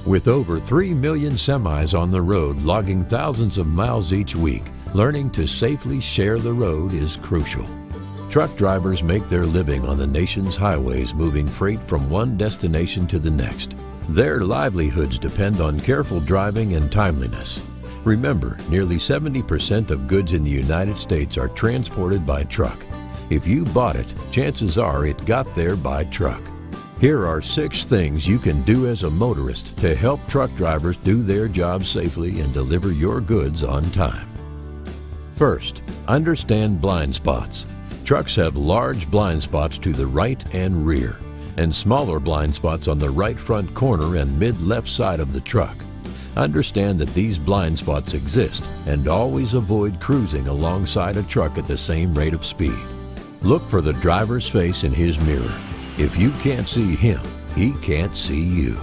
With over 3 million semis on the road logging thousands of miles each week, learning to safely share the road is crucial. Truck drivers make their living on the nation's highways, moving freight from one destination to the next. Their livelihoods depend on careful driving and timeliness. Remember, nearly 70% of goods in the United States are transported by truck. If you bought it, chances are it got there by truck. Here are 6 things you can do as a motorist to help truck drivers do their job safely and deliver your goods on time. First, understand blind spots. Trucks have large blind spots to the right and rear, and smaller blind spots on the right front corner and mid-left side of the truck. Understand that these blind spots exist, and always avoid cruising alongside a truck at the same rate of speed. Look for the driver's face in his mirror. If you can't see him, he can't see you.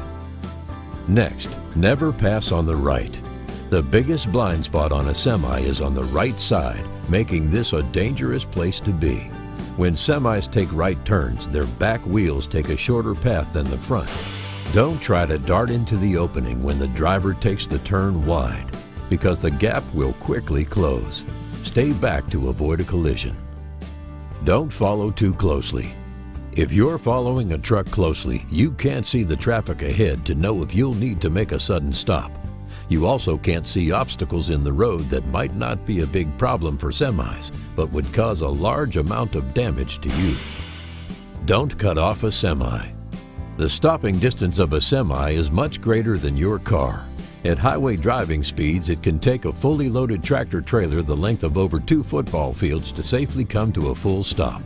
Next, never pass on the right. The biggest blind spot on a semi is on the right side, making this a dangerous place to be. When semis take right turns, their back wheels take a shorter path than the front. Don't try to dart into the opening when the driver takes the turn wide, because the gap will quickly close. Stay back to avoid a collision. Don't follow too closely. If you're following a truck closely, you can't see the traffic ahead to know if you'll need to make a sudden stop. You also can't see obstacles in the road that might not be a big problem for semis, but would cause a large amount of damage to you. Don't cut off a semi. The stopping distance of a semi is much greater than your car. At highway driving speeds, it can take a fully loaded tractor trailer the length of over 2 football fields to safely come to a full stop.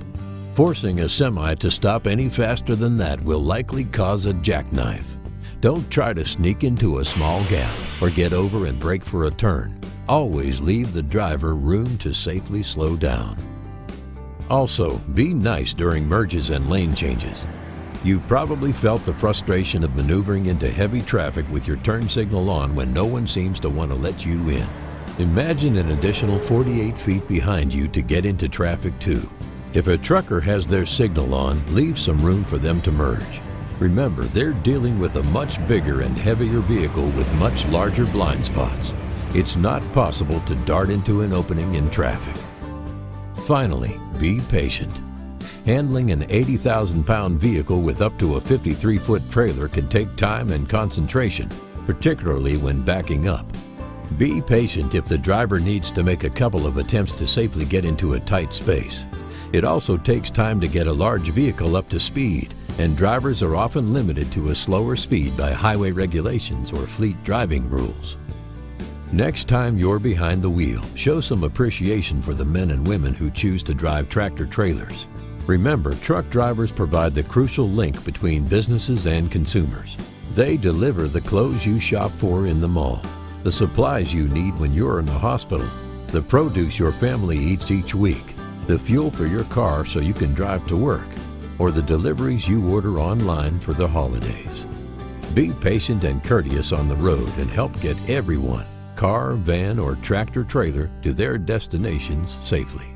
Forcing a semi to stop any faster than that will likely cause a jackknife. Don't try to sneak into a small gap or get over and brake for a turn. Always leave the driver room to safely slow down. Also, be nice during merges and lane changes. You've probably felt the frustration of maneuvering into heavy traffic with your turn signal on when no one seems to want to let you in. Imagine an additional 48 feet behind you to get into traffic too. If a trucker has their signal on, leave some room for them to merge. Remember, they're dealing with a much bigger and heavier vehicle with much larger blind spots. It's not possible to dart into an opening in traffic. Finally, be patient. Handling an 80,000-pound vehicle with up to a 53-foot trailer can take time and concentration, particularly when backing up. Be patient if the driver needs to make a couple of attempts to safely get into a tight space. It also takes time to get a large vehicle up to speed, and drivers are often limited to a slower speed by highway regulations or fleet driving rules. Next time you're behind the wheel, show some appreciation for the men and women who choose to drive tractor trailers. Remember, truck drivers provide the crucial link between businesses and consumers. They deliver the clothes you shop for in the mall, the supplies you need when you're in the hospital, the produce your family eats each week, the fuel for your car so you can drive to work, or the deliveries you order online for the holidays. Be patient and courteous on the road and help get everyone, car, van, or tractor trailer, to their destinations safely.